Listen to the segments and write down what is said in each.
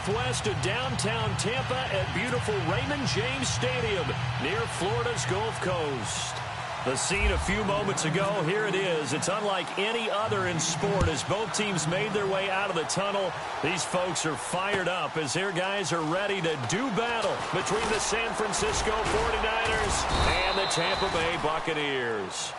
northwest of downtown Tampa at beautiful Raymond James Stadium near Florida's Gulf Coast. The scene a few moments ago, here it is. It's unlike any other in sport as both teams made their way out of the tunnel. These folks are fired up as their guys are ready to do battle between the San Francisco 49ers and the Tampa Bay Buccaneers.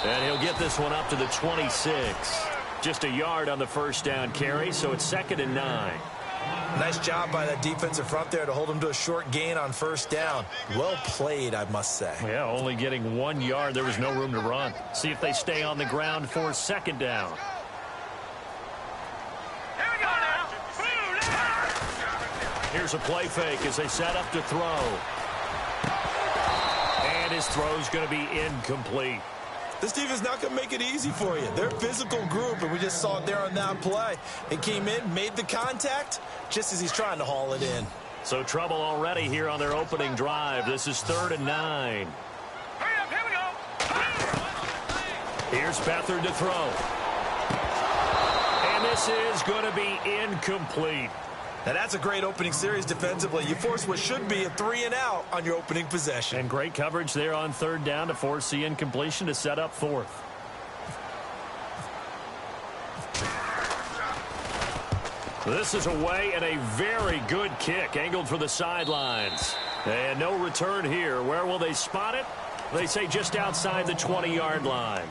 And he'll get this one up to the 26. Just a yard on the first down carry, so it's 2nd and 9. Nice job by that defensive front there to hold him to a short gain on first down. Well played, I must say. Yeah, only getting 1 yard. There was no room to run. See if they stay on the ground for 2nd down. Here we go now. Here's a play fake as they set up to throw. And his throw's going to be incomplete. This defense not going to make it easy for you. They're a physical group, and we just saw it there on that play. It came in, made the contact, just as he's trying to haul it in. So trouble already here on their opening drive. This is 3rd and 9. Hurry up, here we go. Here's Beathard to throw. And this is going to be incomplete. Now, that's a great opening series defensively. You force what should be a 3-and-out on your opening possession. And great coverage there on 3rd down to force the incompletion to set up 4th. This is away and a very good kick angled for the sidelines. And no return here. Where will they spot it? They say just outside the 20-yard line.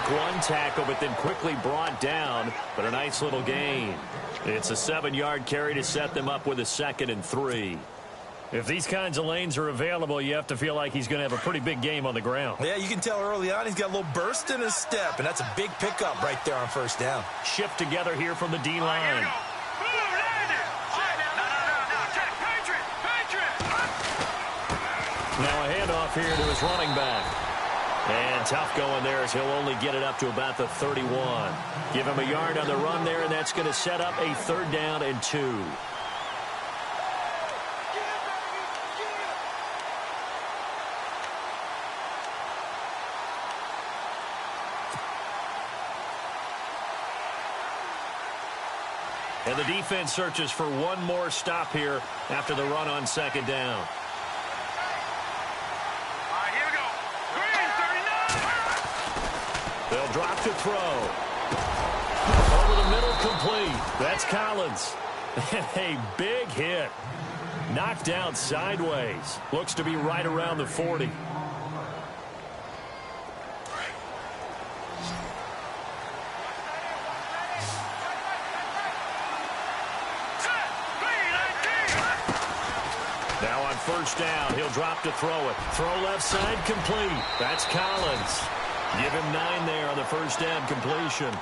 One tackle, but then quickly brought down, but a nice little gain. It's a 7-yard carry to set them up with a 2nd and 3. If these kinds of lanes are available, you have to feel like he's going to have a pretty big game on the ground. Yeah, you can tell early on he's got a little burst in his step, and that's a big pickup right there on first down. Shift together here from the D-line. Now a handoff here to his running back. And tough going there as he'll only get it up to about the 31. Give him a yard on the run there, and that's going to set up a 3rd down and 2. And the defense searches for one more stop here after the run on 2nd down. They'll drop to throw. Over the middle, complete. That's Collins. And a big hit. Knocked out sideways. Looks to be right around the 40. Now on first down, he'll drop to throw it. Throw left side, complete. That's Collins. Give him 9 there on the first down completion.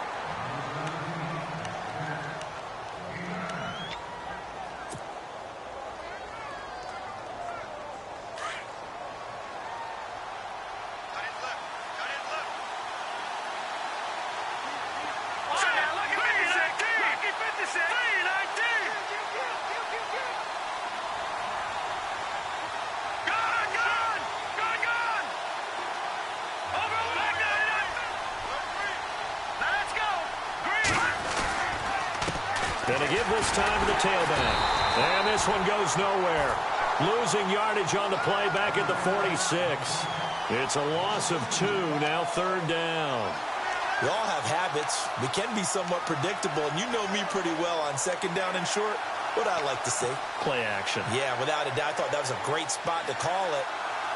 Gonna give this time to the tailback. And this one goes nowhere. Losing yardage on the play back at the 46. It's a loss of 2, now 3rd down. We all have habits. We can be somewhat predictable, and you know me pretty well on 2nd down and short. What I like to see. Play action. Yeah, without a doubt. I thought that was a great spot to call it.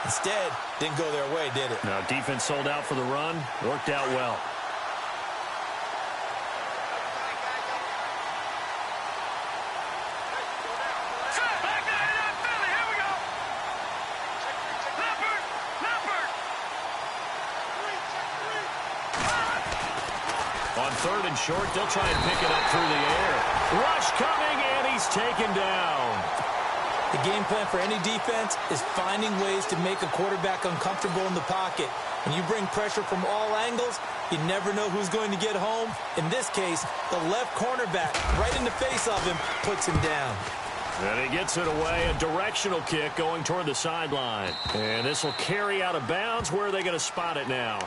Instead, didn't go their way, did it? Now, defense sold out for the run. Worked out well. On third and short, they'll try and pick it up through the air. Rush coming, and he's taken down. The game plan for any defense is finding ways to make a quarterback uncomfortable in the pocket. When you bring pressure from all angles, you never know who's going to get home. In this case, the left cornerback, right in the face of him, puts him down. And he gets it away, a directional kick going toward the sideline. And this will carry out of bounds. Where are they going to spot it now?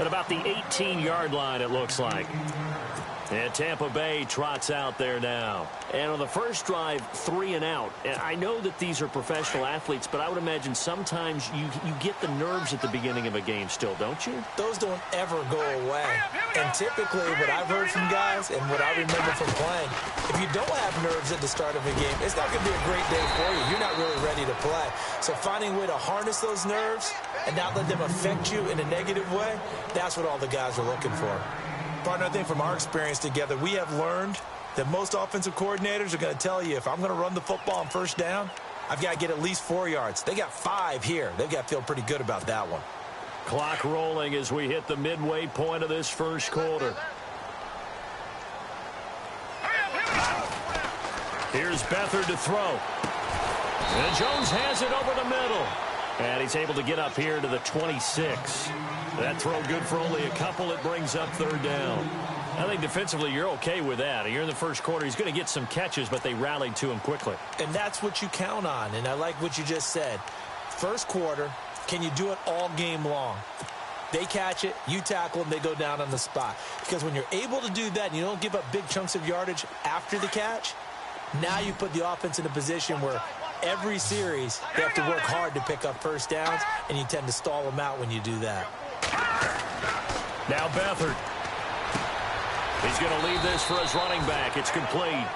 At about the 18-yard line, it looks like. And Tampa Bay trots out there now. And on the first drive, 3 and out. And I know that these are professional athletes, but I would imagine sometimes you get the nerves at the beginning of a game still, don't you? Those don't ever go away. And typically, what I've heard from guys and what I remember from playing, if you don't have nerves at the start of a game, it's not going to be a great day for you. You're not really ready to play. So finding a way to harness those nerves and not let them affect you in a negative way, that's what all the guys are looking for. Partner, I think from our experience together, we have learned that most offensive coordinators are going to tell you, if I'm going to run the football on first down, I've got to get at least 4 yards. They got 5 here. They've got to feel pretty good about that one. Clock rolling as we hit the midway point of this first quarter. Here's Beathard to throw. And Jones has it over the middle. And he's able to get up here to the 26. That throw good for only a couple. It brings up third down. I think defensively you're okay with that. You're in the first quarter. He's going to get some catches, but they rallied to him quickly. And that's what you count on. And I like what you just said. First quarter, can you do it all game long? They catch it, you tackle them, they go down on the spot. Because when you're able to do that and you don't give up big chunks of yardage after the catch, now you put the offense in a position where every series they have to work hard to pick up first downs, and you tend to stall them out when you do that. Now Beathard. He's going to leave this for his running back. It's complete.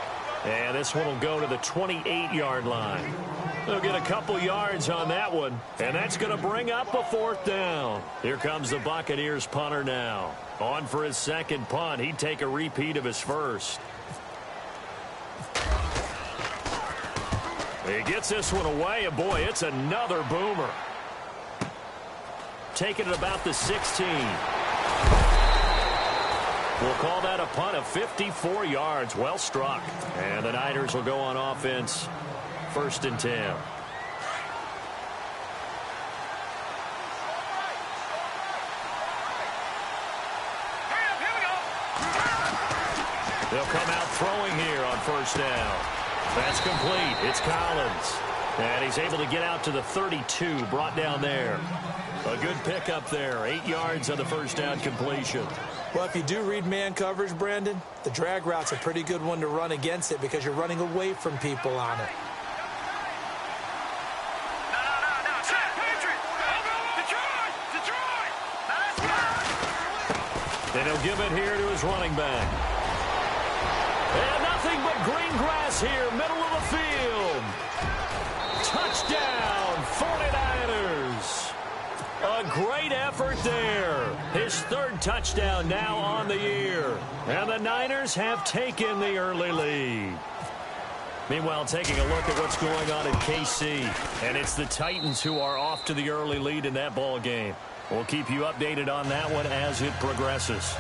And this one will go to the 28-yard line. They'll get a couple yards on that one, and that's going to bring up a fourth down. Here comes the Buccaneers punter now. On for his second punt. He'd take a repeat of his first. He gets this one away, and boy, it's another boomer. Taking it about the 16. We'll call that a punt of 54 yards. Well struck. And the Niners will go on offense. 1st and 10. They'll come out throwing here on first down. That's complete. It's Collins. And he's able to get out to the 32, brought down there. A good pickup there. 8 yards on the first down completion. Well, if you do read man coverage, Brandon, the drag route's a pretty good one to run against it because you're running away from people on it. And he'll give it here to his running back. And nothing but green grass here, middle of the field. Touchdown, 49ers. A great effort there. His 3rd touchdown now on the year. And the Niners have taken the early lead. Meanwhile, taking a look at what's going on in KC. And it's the Titans who are off to the early lead in that ball game. We'll keep you updated on that one as it progresses.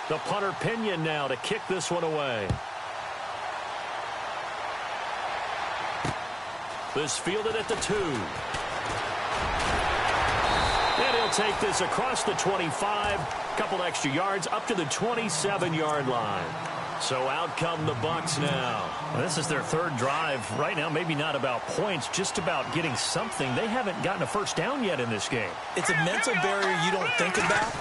The punter Pinion now to kick this one away. This fielded at the 2. And he'll take this across the 25. Couple extra yards up to the 27-yard line. So out come the Bucs now. This is their third drive. Right now, maybe not about points, just about getting something. They haven't gotten a first down yet in this game. It's a mental barrier you don't think about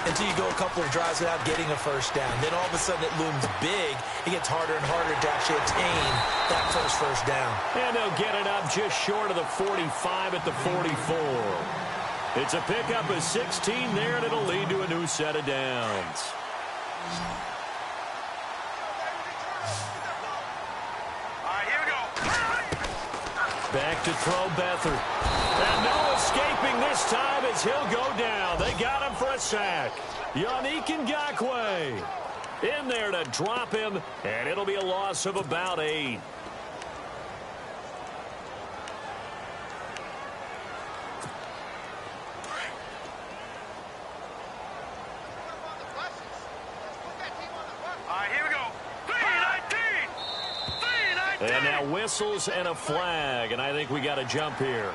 until you go a couple of drives without getting a first down. Then all of a sudden it looms big. It gets harder and harder to actually attain that first down. And they'll get it up just short of the 45 at the 44. It's a pickup of 16 there, and it'll lead to a new set of downs. Back to throw Beathard. And no escaping this time as he'll go down. They got him for a sack. Yannick Ngakoue in there to drop him, and it'll be a loss of about 8. And now whistles and a flag, and I think we got a jump here.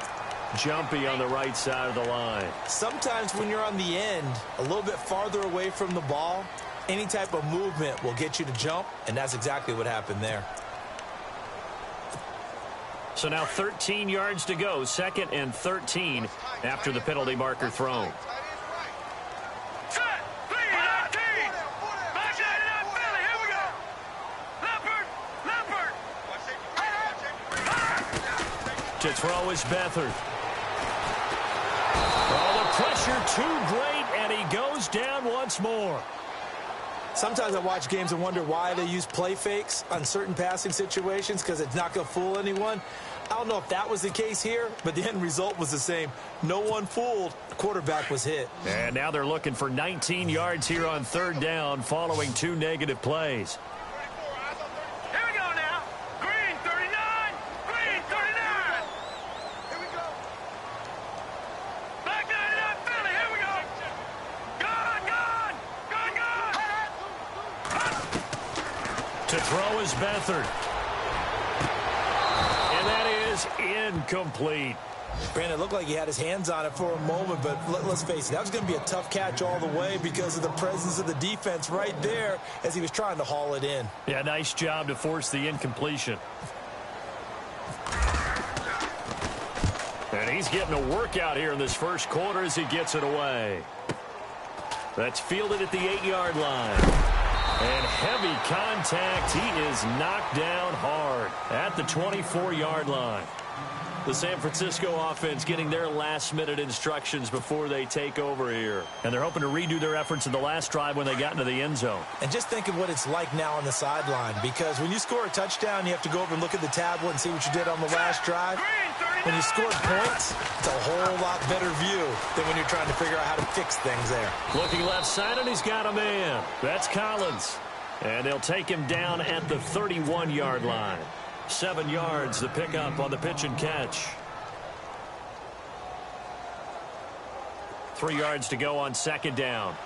Jumpy on the right side of the line. Sometimes when you're on the end, a little bit farther away from the ball, any type of movement will get you to jump, and that's exactly what happened there. So now 13 yards to go, 2nd and 13 after the penalty marker thrown. To throw is Beathard. Oh, the pressure too great, and he goes down once more. Sometimes I watch games and wonder why they use play fakes on certain passing situations, because it's not going to fool anyone. I don't know if that was the case here, but the end result was the same. No one fooled. The quarterback was hit. And now they're looking for 19 yards here on 3rd down following 2 negative plays. To throw is Beathard. And that is incomplete. Brandon, it looked like he had his hands on it for a moment, but let's face it, that was going to be a tough catch all the way because of the presence of the defense right there as he was trying to haul it in. Yeah, nice job to force the incompletion. And he's getting a workout here in this first quarter as he gets it away. That's fielded at the 8-yard line. And heavy contact. He is knocked down hard at the 24-yard line. The San Francisco offense getting their last-minute instructions before they take over here. And they're hoping to redo their efforts in the last drive when they got into the end zone. And just think of what it's like now on the sideline, because when you score a touchdown, you have to go over and look at the tablet and see what you did on the last drive. When you scored points, it's a whole lot better view than when you're trying to figure out how to fix things there. Looking left side, and he's got a man. That's Collins. And they'll take him down at the 31-yard line. 7 yards, the pickup on the pitch and catch. 3 yards to go on 2nd down.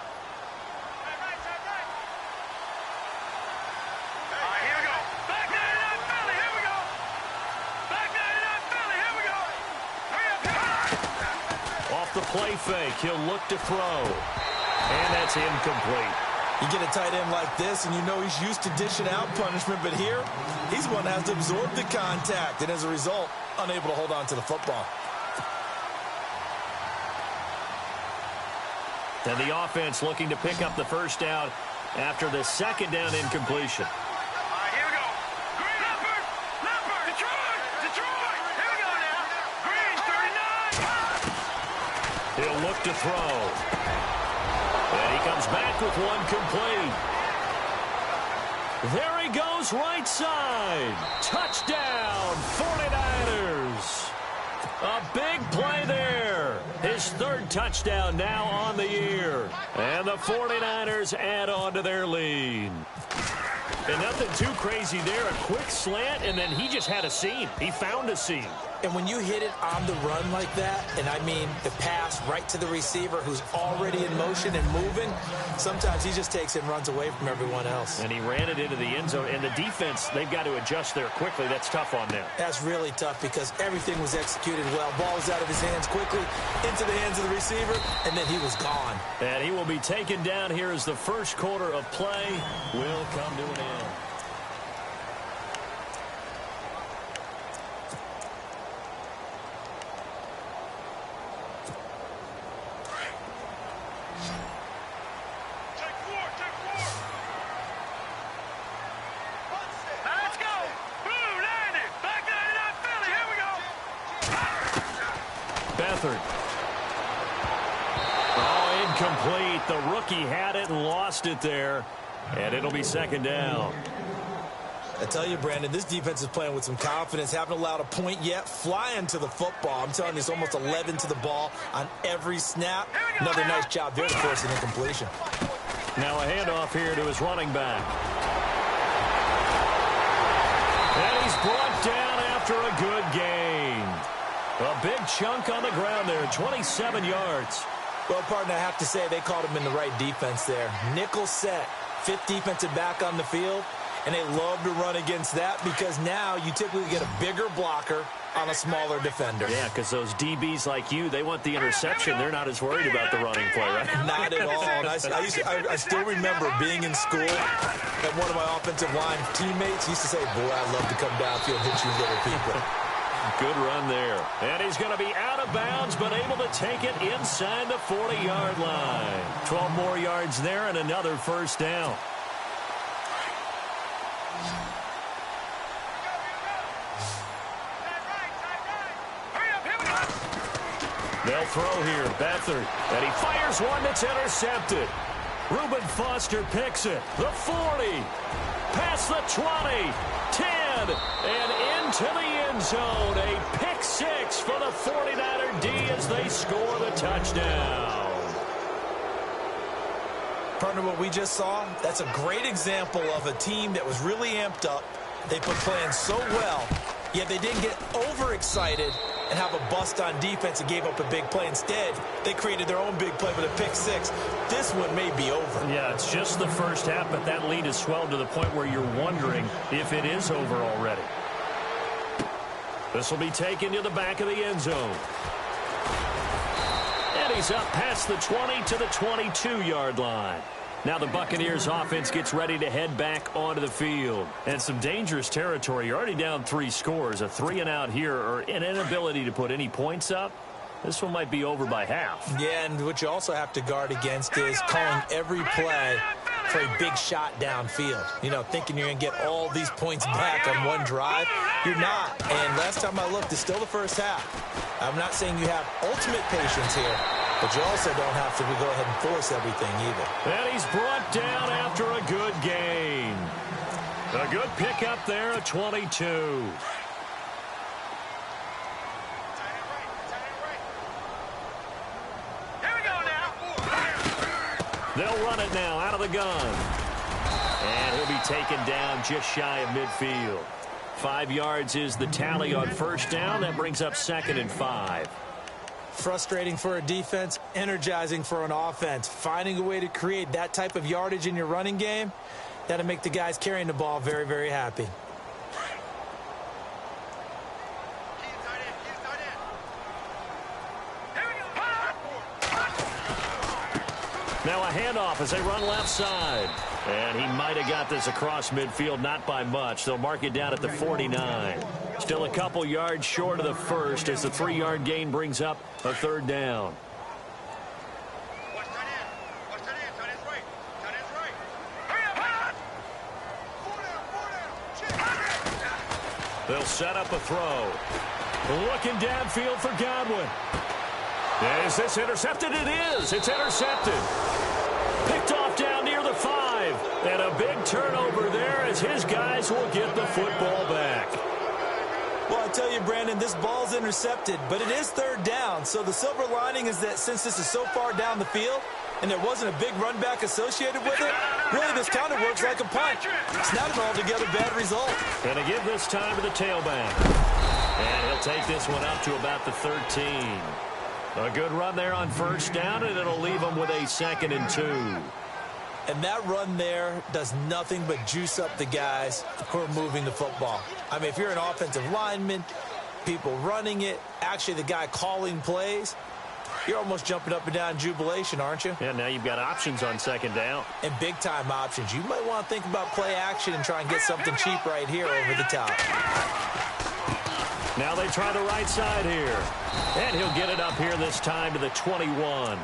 Off the play fake, he'll look to throw. And that's incomplete. You get a tight end like this, and you know he's used to dishing out punishment, but here, he's one that has to absorb the contact, and as a result, unable to hold on to the football. And the offense looking to pick up the first down after the 2nd down incompletion. Here we go. Green, Leopard, Detroit. Here we go now. Green, 39. He'll look to throw. And he comes back with one complete. There he goes right side. Touchdown, 49ers. A big play there. His 3rd touchdown now on the year. And the 49ers add on to their lead. And nothing too crazy there. A quick slant, and then he just had a seam. He found a seam. And when you hit it on the run like that, and I mean the pass right to the receiver who's already in motion and moving, sometimes he just takes it and runs away from everyone else. And he ran it into the end zone. And the defense, they've got to adjust there quickly. That's tough on them. That's really tough because everything was executed well. Ball was out of his hands quickly, into the hands of the receiver, and then he was gone. And he will be taken down here as the first quarter of play will come to an end. Oh, incomplete. The rookie had it and lost it there. And it'll be second down. I tell you, Brandon, this defense is playing with some confidence. Haven't allowed a point yet. Flying to the football. I'm telling you, it's almost 11 to the ball on every snap. Another nice job there to force an incompletion. Now a handoff here to his running back. And he's brought down after a good gain. A big chunk on the ground there, 27 yards. Well, partner, I have to say they called him in the right defense there. Nickel set, fifth defensive back on the field, and they love to run against that because now you typically get a bigger blocker on a smaller defender. Yeah, because those DBs like you, they want the interception. They're not as worried about the running play, right? Not at all. And I still remember being in school, and one of my offensive line teammates used to say, boy, I love to come downfield and hit you little people. Good run there. And he's going to be out of bounds, but able to take it inside the 40-yard line. 12 more yards there and another first down. They'll throw here. Beathard. And he fires one that's intercepted. Reuben Foster picks it. The 40. Past the 20. 10. And into the end zone. A pick six for the 49er D as they score the touchdown. Partner, what we just saw, that's a great example of a team that was really amped up. They put playing so well, yet they didn't get overexcited and have a bust on defense and gave up a big play. Instead, they created their own big play with a pick six. This one may be over. Yeah, it's just the first half, but that lead has swelled to the point where you're wondering if it is over already. This will be taken to the back of the end zone. And he's up past the 20 to the 22-yard line. Now the Buccaneers offense gets ready to head back onto the field. And some dangerous territory. You're already down 3 scores. A 3-and-out here or an inability to put any points up. This one might be over by half. Yeah, and what you also have to guard against is calling every play for a big shot downfield. You know, thinking you're going to get all these points back on one drive. You're not. And last time I looked, it's still the first half. I'm not saying you have ultimate patience here, but you also don't have to go ahead and force everything either. And he's brought down after a good gain. A good pickup there at 22. They'll run it now out of the gun. And he'll be taken down just shy of midfield. 5 yards is the tally on first down. That brings up 2nd and 5. Frustrating for a defense, energizing for an offense. Finding a way to create that type of yardage in your running game, that'll make the guys carrying the ball very, very happy. Now a handoff as they run left side. And he might have got this across midfield, not by much. They'll mark it down at the 49. Still a couple yards short of the first as the 3-yard gain brings up a 3rd down. They'll set up a throw. Looking downfield for Godwin. Is this intercepted? It is. It's intercepted. Picked off down near the 5. And a big turnover there as his guys will get the football back. Well, I tell you, Brandon, this ball's intercepted, but it is 3rd down. So the silver lining is that since this is so far down the field and there wasn't a big run back associated with it, really this kind of works like a punt. It's not an altogether bad result. Going to give this time to the tailback. And he'll take this one up to about the 13. A good run there on first down, and it'll leave him with a 2nd and 2. And that run there does nothing but juice up the guys who are moving the football. I mean, if you're an offensive lineman, people running it, actually the guy calling plays, you're almost jumping up and down in jubilation, aren't you? Yeah, now you've got options on 2nd down. And big-time options. You might want to think about play action and try and get something cheap right here over the top. Now they try the right side here. And he'll get it up here this time to the 21.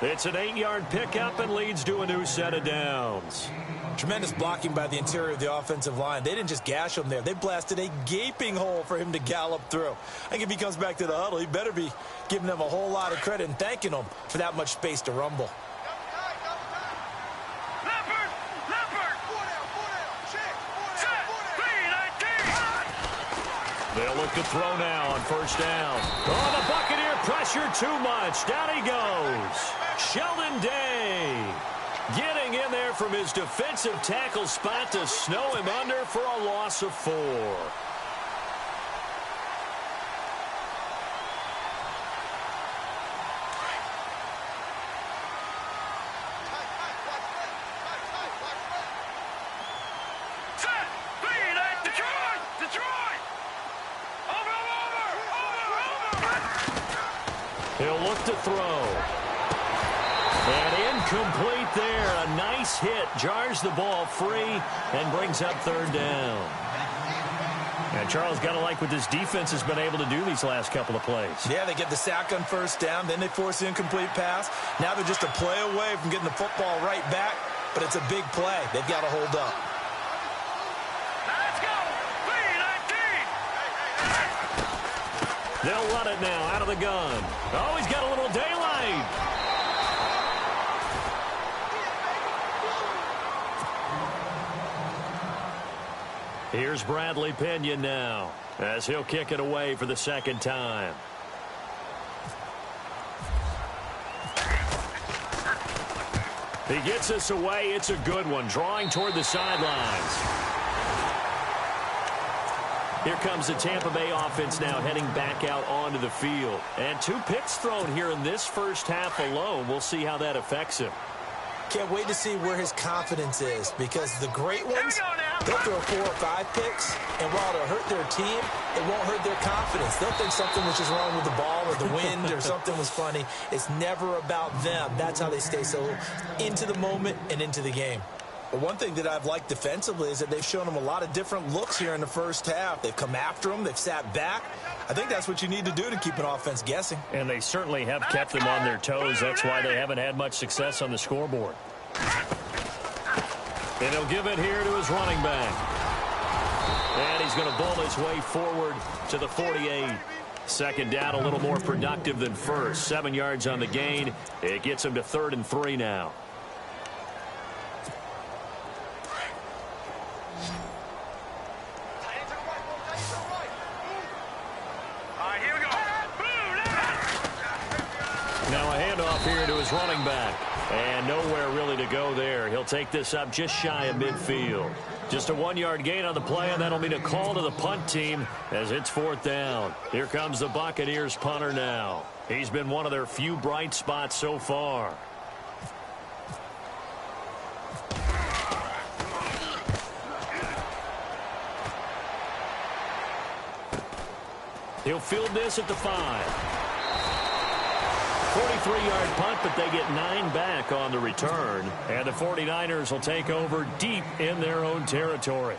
It's an 8-yard pickup and leads to a new set of downs. Tremendous blocking by the interior of the offensive line. They didn't just gash him there. They blasted a gaping hole for him to gallop through. I think if he comes back to the huddle, he better be giving them a whole lot of credit and thanking them for that much space to rumble. They'll look to throw now on first down. Oh, the Buccaneer pressure too much. Down he goes. Sheldon Day getting in there from his defensive tackle spot to snow him under for a loss of 4. He'll look to throw. And incomplete there. A nice hit. Jars the ball free and brings up 3rd down. And Charles, got to like what this defense has been able to do these last couple of plays. Yeah, they get the sack on first down. Then they force the incomplete pass. Now they're just a play away from getting the football right back. But it's a big play. They've got to hold up. They'll run it now out of the gun. Oh, he's got a little daylight. Here's Bradley Pinion now as he'll kick it away for the 2nd time. He gets us away. It's a good one, drawing toward the sidelines. Here comes the Tampa Bay offense now heading back out onto the field. And 2 picks thrown here in this first half alone. We'll see how that affects him. Can't wait to see where his confidence is, because the great ones, they'll throw 4 or 5 picks, and while it'll hurt their team, it won't hurt their confidence. They'll think something was just wrong with the ball or the wind or something was funny. It's never about them. That's how they stay so into the moment and into the game. But one thing that I've liked defensively is that they've shown them a lot of different looks here in the first half. They've come after them. They've sat back. I think that's what you need to do to keep an offense guessing. And they certainly have kept them on their toes. That's why they haven't had much success on the scoreboard. And he'll give it here to his running back. And he's going to bowl his way forward to the 48. 2nd down, a little more productive than first. 7 yards on the gain. It gets him to 3rd and 3 now. Now a handoff here to his running back. And nowhere really to go there. He'll take this up just shy of midfield. Just a 1-yard gain on the play, and that'll mean a call to the punt team as it's 4th down. Here comes the Buccaneers punter now. He's been one of their few bright spots so far. He'll field this at the 5. 43-yard punt, but they get 9 back on the return. And the 49ers will take over deep in their own territory.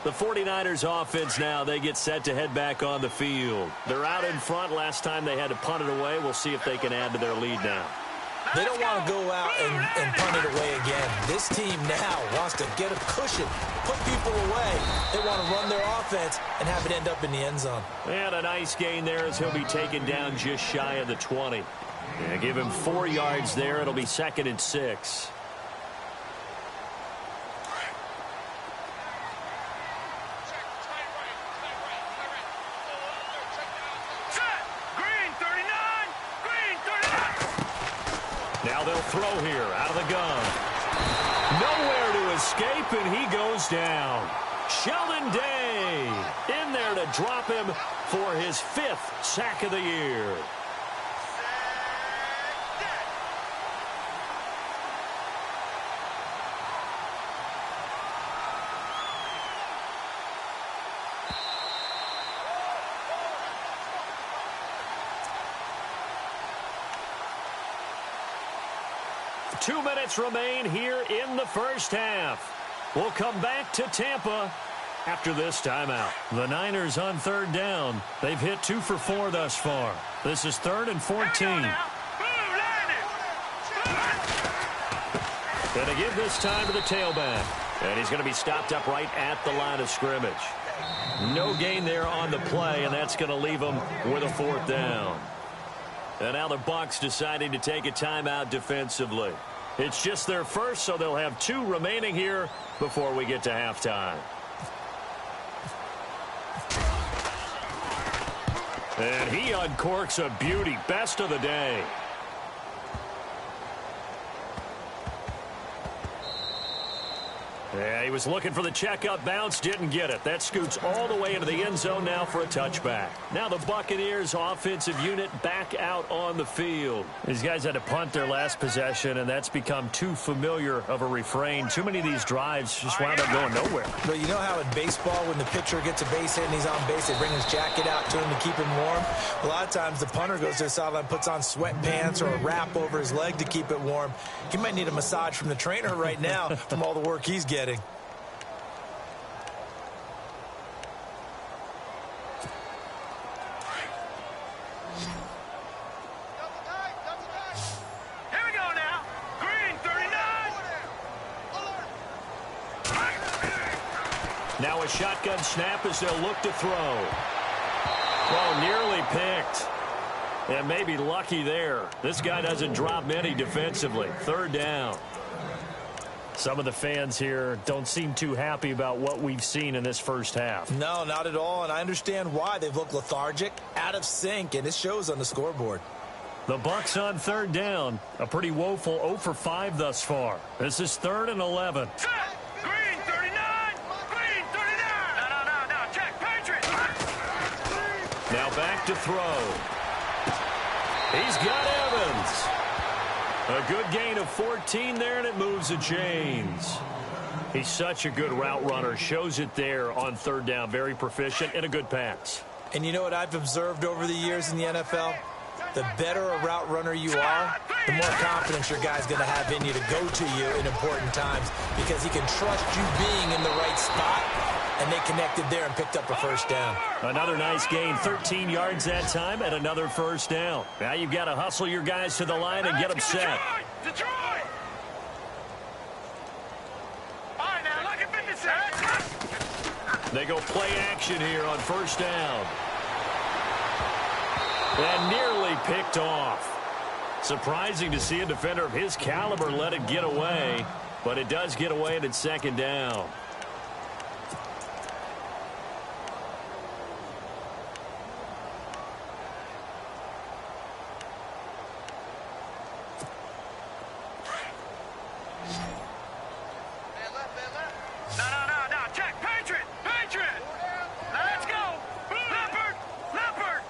The 49ers offense now, they get set to head back on the field. They're out in front. Last time they had to punt it away. We'll see if they can add to their lead now. They don't want to go out and punt it away again. This team now wants to get a cushion, put people away. They want to run their offense and have it end up in the end zone. And a nice gain there as he'll be taken down just shy of the 20. Yeah, give him 4 yards there. It'll be 2nd and 6. Now they'll throw here out of the gun. Nowhere to escape, and he goes down. Sheldon Day in there to drop him for his 5th sack of the year. Two minutes remain here in the first half. We'll come back to Tampa after this timeout. The Niners on 3rd down. They've hit 2 for 4 thus far. This is 3rd and 14. Going to give this time to the tailback. And he's going to be stopped up right at the line of scrimmage. No gain there on the play, and that's going to leave him with a 4th down. And now the Bucs deciding to take a timeout defensively. It's just their first, so they'll have 2 remaining here before we get to halftime. And he uncorks a beauty. Best of the day. Yeah, he was looking for the checkup bounce, didn't get it. That scoots all the way into the end zone now for a touchback. Now the Buccaneers offensive unit back out on the field. These guys had to punt their last possession, and that's become too familiar of a refrain. Too many of these drives just wound up going nowhere. But you know how in baseball, when the pitcher gets a base hit and he's on base, they bring his jacket out to him to keep him warm? A lot of times the punter goes to the sideline, puts on sweatpants or a wrap over his leg to keep it warm. He might need a massage from the trainer right now from all the work he's getting. Here we go now. Green, 39. Now a shotgun snap as they'll look to throw. Well, nearly picked. And maybe lucky there. This guy doesn't drop many defensively. 3rd down. Some of the fans here don't seem too happy about what we've seen in this first half. No, not at all, and I understand why. They've looked lethargic, out of sync, and it shows on the scoreboard. The Bucs on 3rd down. A pretty woeful 0 for 5 thus far. This is 3rd and 11. Set. Green, 39. Green, 39. No. Check. Patriots. Now back to throw. He's got Evans. A good gain of 14 there, and it moves the chains. He's such a good route runner. Shows it there on 3rd down. Very proficient and a good pass. And you know what I've observed over the years in the NFL? The better a route runner you are, the more confidence your guy's going to have in you to go to you in important times because he can trust you being in the right spot, and they connected there and picked up a 1st down. Another nice gain, 13 yards that time, and another 1st down. Now you've got to hustle your guys to the line and get them set. Detroit! All right, now, look at 56. They go play action here on 1st down. And nearly picked off. Surprising to see a defender of his caliber let it get away, but it does get away and it's 2nd down. No. Check. Patriot. Let's go. Leopard.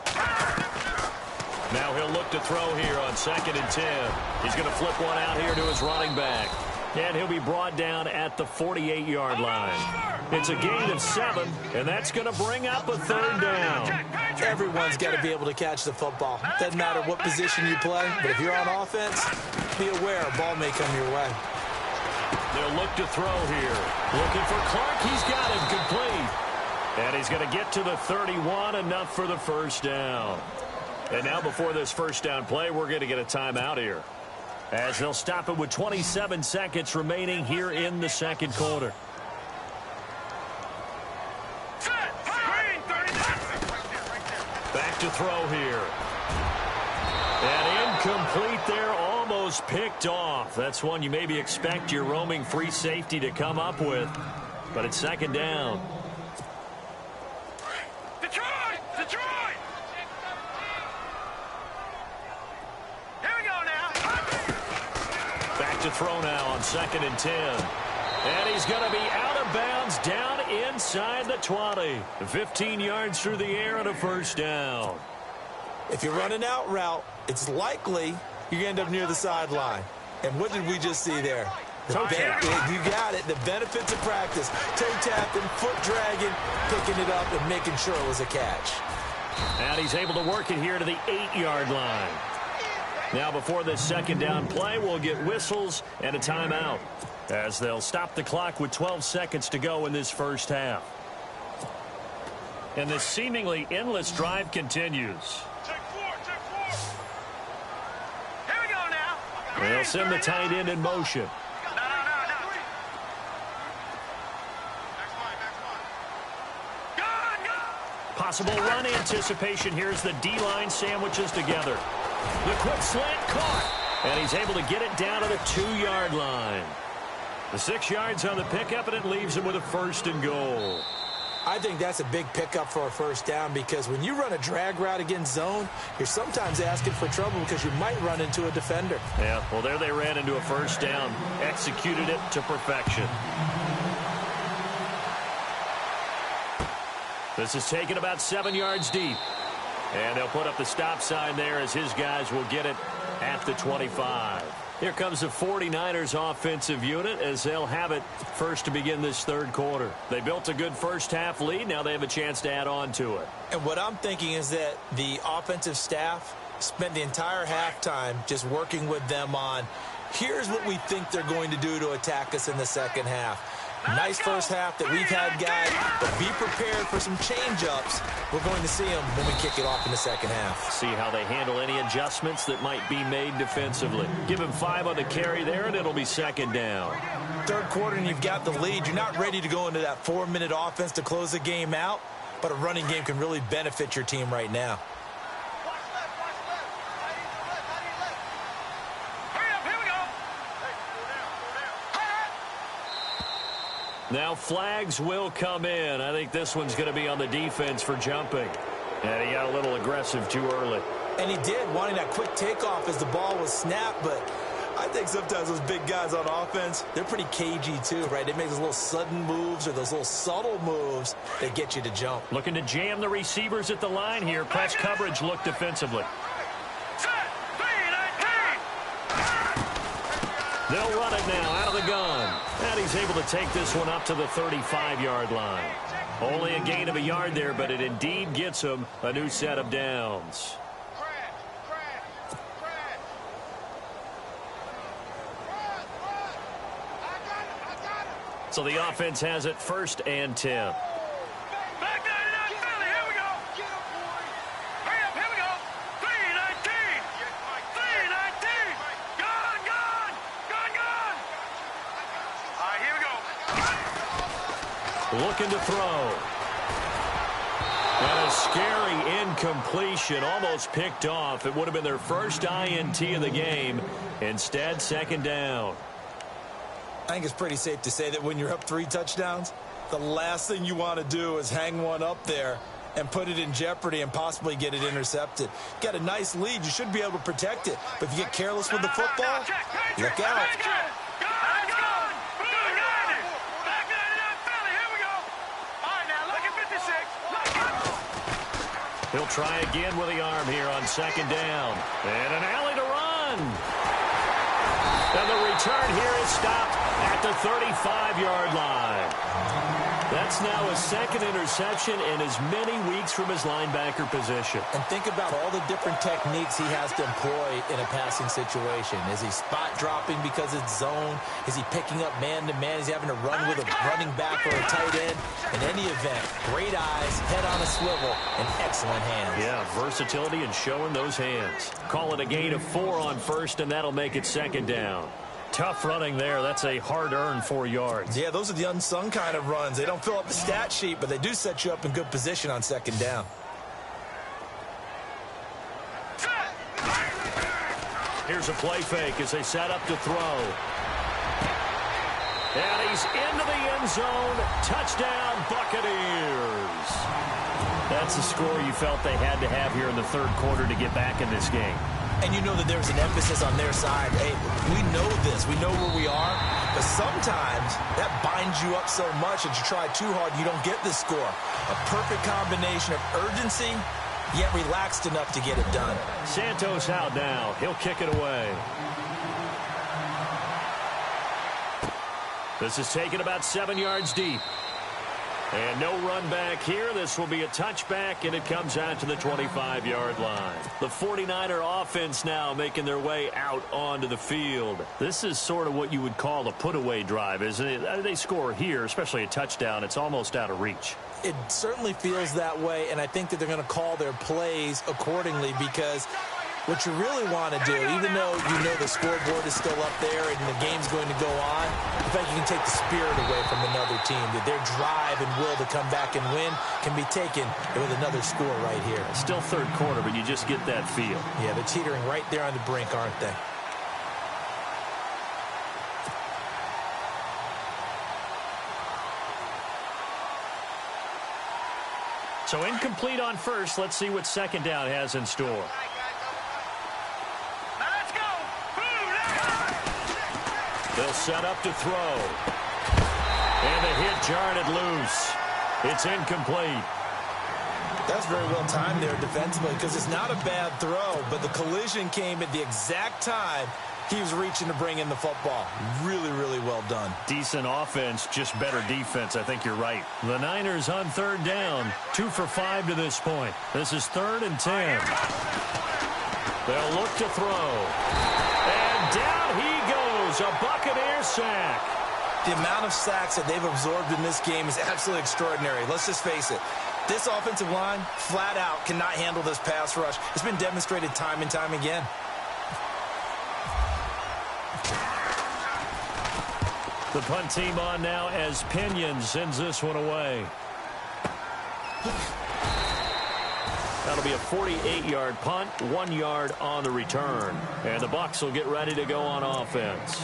Now he'll look to throw here on 2nd and 10. He's going to flip one out here to his running back. And he'll be brought down at the 48-yard line. It's a gain of 7, and that's going to bring up a 3rd down. Everyone's got to be able to catch the football. Doesn't matter what position you play, but if you're on offense, be aware a ball may come your way. They'll look to throw here. Looking for Clark. He's got him complete. And he's going to get to the 31, enough for the 1st down. And now before this 1st down play, we're going to get a timeout here, as they'll stop it with 27 seconds remaining here in the 2nd quarter. Back to throw here. And incomplete there, almost picked off. That's one you maybe expect your roaming free safety to come up with, but it's 2nd down. Detroit! Here we go now. Back to throw now on 2nd and 10. And he's going to be out of bounds down inside the 20. 15 yards through the air and a first down. If you're running out route, it's likely you're going to end up near the sideline. And what did we just see there? You got it. The benefits of practice. Toe tapping, foot dragging, picking it up, and making sure it was a catch. And he's able to work it here to the 8-yard line. Now before this second down play, we'll get whistles and a timeout, as they'll stop the clock with 12 seconds to go in this first half. And this seemingly endless drive continues. Here we go now. They'll send the tight end in motion. Possible run anticipation. Here's the D-line sandwiches together. The quick slant caught. And he's able to get it down to the 2-yard line. The 6 yards on the pickup, and it leaves him with a first and goal. I think that's a big pickup for a first down, because when you run a drag route against zone, you're sometimes asking for trouble because you might run into a defender. Yeah, well, there they ran into a first down. Executed it to perfection. This is taken about 7 yards deep. And they'll put up the stop sign there as his guys will get it at the 25. Here comes the 49ers offensive unit as they'll have it first to begin this third quarter. They built a good first half lead. Now they have a chance to add on to it. And what I'm thinking is that the offensive staff spent the entire halftime just working with them on, here's what we think they're going to do to attack us in the second half. Nice first half that we've had, guys, but be prepared for some change-ups. We're going to see them when we kick it off in the second half. See how they handle any adjustments that might be made defensively. Give him 5 on the carry there, and it'll be second down. Third quarter, and you've got the lead. You're not ready to go into that 4-minute offense to close the game out, but a running game can really benefit your team right now. Now flags will come in. I think this one's going to be on the defense for jumping. And he got a little aggressive too early. And he did, wanting that quick takeoff as the ball was snapped. But I think sometimes those big guys on offense, they're pretty cagey too, right? They make those little sudden moves or those little subtle moves that get you to jump. Looking to jam the receivers at the line here. Press coverage look defensively. They'll run it now out of the gun. And he's able to take this one up to the 35-yard line. Only a gain of a yard there, but it indeed gets him a new set of downs. So the offense has it 1st and 10. Looking to throw. And a scary incompletion, almost picked off. It would have been their first INT of the game. Instead, second down. I think it's pretty safe to say that when you're up 3 touchdowns, the last thing you want to do is hang one up there and put it in jeopardy and possibly get it intercepted. Got a nice lead. You should be able to protect it. But if you get careless with the football, look out. He'll try again with the arm here on second down. And an alley to run. And the return here is stopped at the 35-yard line. That's now a second interception in as many weeks from his linebacker position. And think about all the different techniques he has to employ in a passing situation. Is he spot dropping because it's zone? Is he picking up man-to-man? Is he having to run with a running back or a tight end? In any event, great eyes, head on a swivel, and excellent hands. Yeah, versatility and showing those hands. Call it a gain of 4 on first, and that'll make it second down. Tough running there. That's a hard-earned 4 yards. Yeah, those are the unsung kind of runs. They don't fill up the stat sheet, but they do set you up in good position on second down. Here's a play fake as they set up to throw. And he's into the end zone. Touchdown, Buccaneers. That's the score you felt they had to have here in the third quarter to get back in this game. And you know that there's an emphasis on their side. Hey, we know this. We know where we are. But sometimes that binds you up so much that you try too hard, you don't get the score. A perfect combination of urgency, yet relaxed enough to get it done. Santos out now. He'll kick it away. This is taken about 7 yards deep. And no run back here. This will be a touchback, and it comes out to the 25-yard line. The 49er offense now making their way out onto the field. This is sort of what you would call a put-away drive, isn't it? They score here, especially a touchdown. It's almost out of reach. It certainly feels that way, and I think that they're going to call their plays accordingly because what you really want to do, even though you know the scoreboard is still up there and the game's going to go on, in fact, you can take the spirit away from another team. That their drive and will to come back and win can be taken with another score right here. Still third quarter, but you just get that feel. Yeah, they're teetering right there on the brink, aren't they? So incomplete on first. Let's see what second down has in store. They'll set up to throw. And the hit jarred it loose. It's incomplete. That's very well timed there defensively because it's not a bad throw, but the collision came at the exact time he was reaching to bring in the football. Really, really well done. Decent offense, just better defense. I think you're right. The Niners on third down. 2 for 5 to this point. This is 3rd and 10. They'll look to throw. And down he goes. A Buccaneer sack. The amount of sacks that they've absorbed in this game is absolutely extraordinary. Let's just face it. This offensive line, flat out, cannot handle this pass rush. It's been demonstrated time and time again. The punt team on now as Pinion sends this one away. That'll be a 48-yard punt, 1 yard on the return. And the Bucs will get ready to go on offense.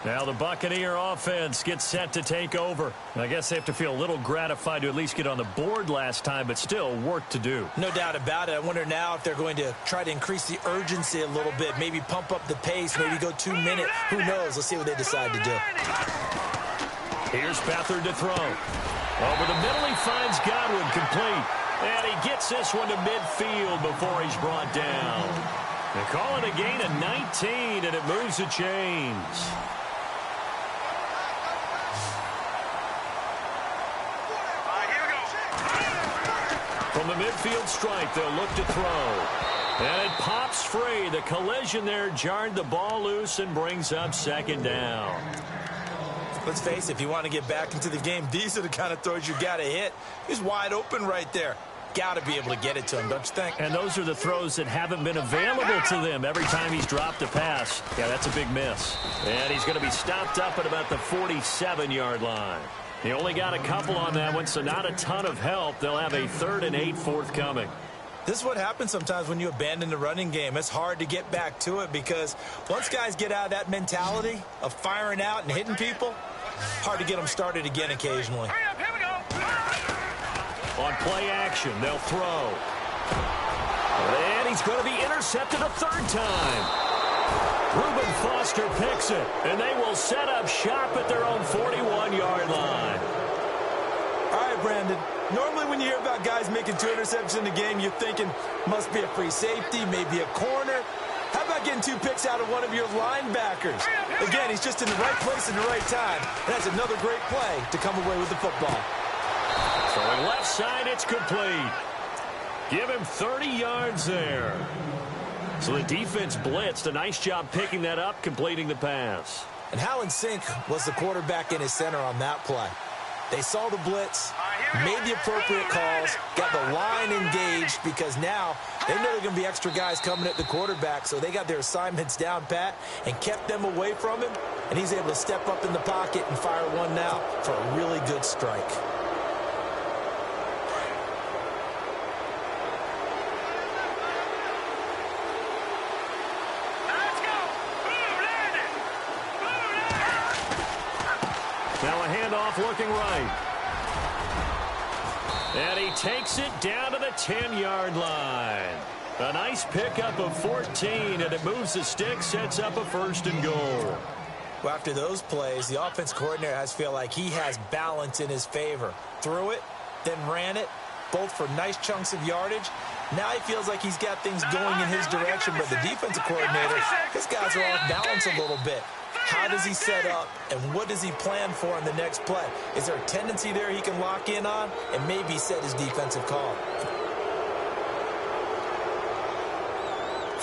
Now the Buccaneer offense gets set to take over. I guess they have to feel a little gratified to at least get on the board last time, but still work to do. No doubt about it. I wonder now if they're going to try to increase the urgency a little bit, maybe pump up the pace, maybe go 2 minute. Who knows? Let's see what they decide to do. Here's Beathard to throw. Over the middle, he finds Godwin complete. And he gets this one to midfield before he's brought down. They call it a gain of 19, and it moves the chains. From the midfield stripe, they'll look to throw. And it pops free. The collision there jarred the ball loose and brings up 2nd down. Let's face it, if you want to get back into the game, these are the kind of throws you got to hit. He's wide open right there. Got to be able to get it to him, don't you think? And those are the throws that haven't been available to them every time he's dropped a pass. Yeah, that's a big miss. And he's going to be stopped up at about the 47-yard line. He only got a couple on that one, so not a ton of help. They'll have a 3rd and 8 forthcoming. This is what happens sometimes when you abandon the running game. It's hard to get back to it because once guys get out of that mentality of firing out and hitting people, hard to get them started again occasionally. On play action, they'll throw. And he's going to be intercepted a 3rd time. Reuben Foster picks it, and they will set up shop at their own 41-yard line. All right, Brandon. Normally when you hear about guys making 2 interceptions in the game, you're thinking must be a free safety, maybe a corner. How about getting 2 picks out of one of your linebackers? Again, he's just in the right place at the right time. That's another great play to come away with the football. Throwing left side, it's complete. Give him 30 yards there. So the defense blitzed. A nice job picking that up, completing the pass. And Hallen Sink was the quarterback in his center on that play. They saw the blitz, made the appropriate calls, got the line engaged because now they know there are going to be extra guys coming at the quarterback, so they got their assignments down pat and kept them away from him, and he's able to step up in the pocket and fire one now for a really good strike. Now a handoff looking right. And he takes it down to the 10-yard line. A nice pickup of 14, and it moves the stick, sets up a 1st and goal. Well, after those plays, the offense coordinator has to feel like he has balance in his favor. Threw it, then ran it, both for nice chunks of yardage. Now he feels like he's got things going in his direction, but the defensive coordinator, his guys are off balance a little bit. How does he set up, and what does he plan for in the next play? Is there a tendency there he can lock in on and maybe set his defensive call?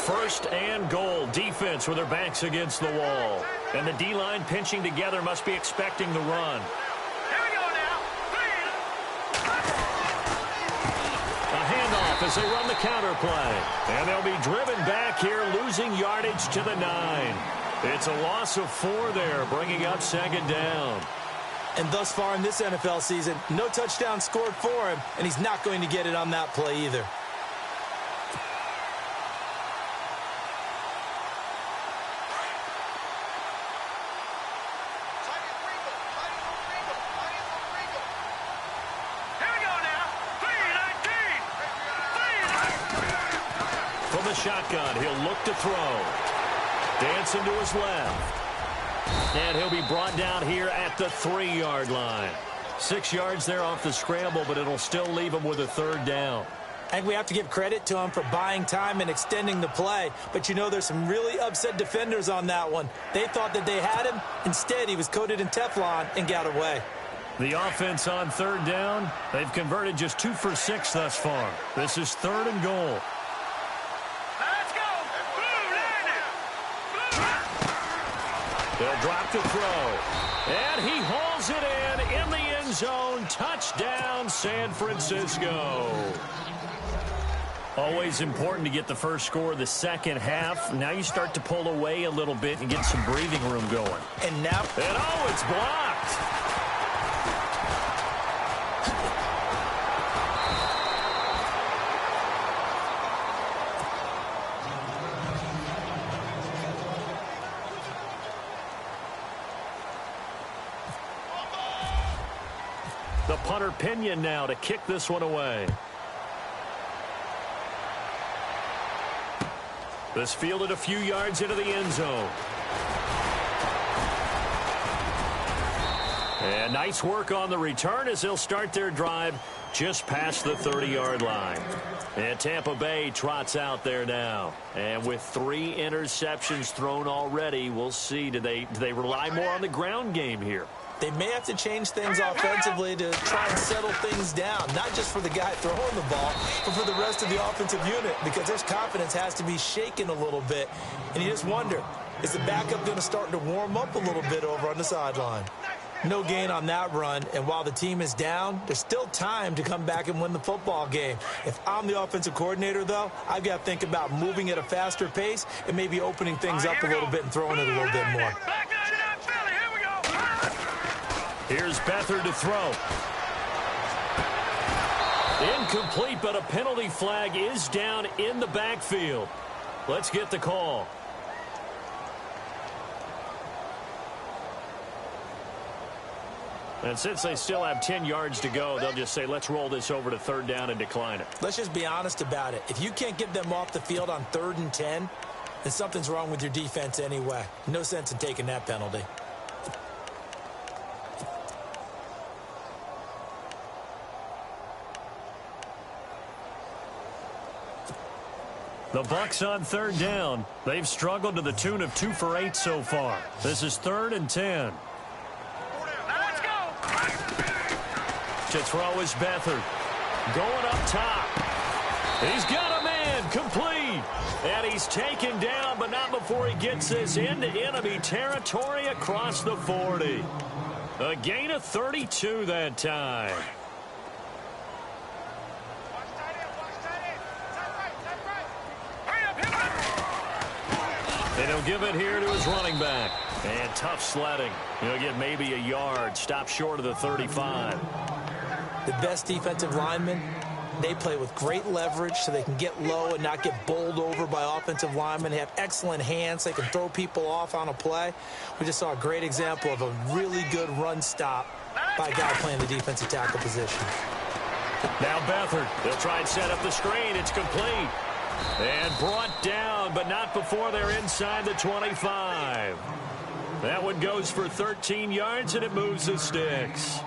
1st and goal. Defense with their backs against the wall. And the D-line pinching together must be expecting the run. Here we go now. A handoff as they run the counter play. And they'll be driven back here, losing yardage to the 9. It's a loss of 4 there, bringing up 2nd down. And thus far in this NFL season, no touchdown scored for him, and he's not going to get it on that play either. From the shotgun, he'll look to throw. Dancing to his left. And he'll be brought down here at the 3-yard line. 6 yards there off the scramble, but it'll still leave him with a 3rd down. I think we have to give credit to him for buying time and extending the play. But, you know, there's some really upset defenders on that one. They thought that they had him. Instead, he was coated in Teflon and got away. The offense on 3rd down, they've converted just 2 for 6 thus far. This is 3rd and goal. Let's go. They'll drop to throw. And he hauls it in the end zone. Touchdown, San Francisco. Always important to get the first score of the second half. Now you start to pull away a little bit and get some breathing room going. And now... And oh, it's blocked. The punter Pinion now to kick this one away. This fielded a few yards into the end zone. And nice work on the return as they'll start their drive just past the 30-yard line. And Tampa Bay trots out there now. And with 3 interceptions thrown already, we'll see. Do they rely more on the ground game here? They may have to change things offensively to try and settle things down, not just for the guy throwing the ball, but for the rest of the offensive unit, because their confidence has to be shaken a little bit. And you just wonder, is the backup going to start to warm up a little bit over on the sideline? No gain on that run, and while the team is down, there's still time to come back and win the football game. If I'm the offensive coordinator, though, I've got to think about moving at a faster pace and maybe opening things up a little bit and throwing it a little bit more. Here's Beathard to throw. Incomplete, but a penalty flag is down in the backfield. Let's get the call. And since they still have 10 yards to go, they'll just say, let's roll this over to 3rd down and decline it. Let's just be honest about it. If you can't get them off the field on 3rd and 10, then something's wrong with your defense anyway. No sense in taking that penalty. The Bucs on 3rd down. They've struggled to the tune of 2 for 8 so far. This is 3rd and 10. Let's go. To throw is Beathard. Going up top. He's got a man complete. And he's taken down, but not before he gets this into enemy territory across the 40. A gain of 32 that time. And he'll give it here to his running back. And tough sledding. He'll get maybe a yard. Stop short of the 35. The best defensive linemen, they play with great leverage so they can get low and not get bowled over by offensive linemen. They have excellent hands. They can throw people off on a play. We just saw a great example of a really good run stop by a guy playing the defensive tackle position. Now Beathard. They'll try and set up the screen. It's complete. And brought down, but not before they're inside the 25. That one goes for 13 yards, and it moves the sticks.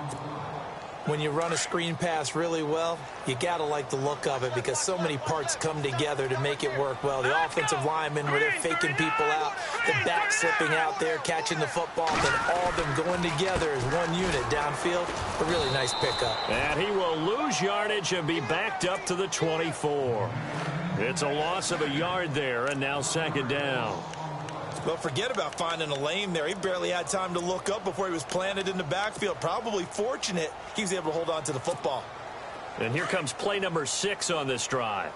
When you run a screen pass really well, you got to like the look of it because so many parts come together to make it work well. The offensive linemen where they're faking people out, the back slipping out there, catching the football, then all of them going together as one unit downfield. A really nice pickup. And he will lose yardage and be backed up to the 24. It's a loss of a yard there, and now second down. Well, forget about finding a lane there. He barely had time to look up before he was planted in the backfield. Probably fortunate he was able to hold on to the football. And here comes play number 6 on this drive.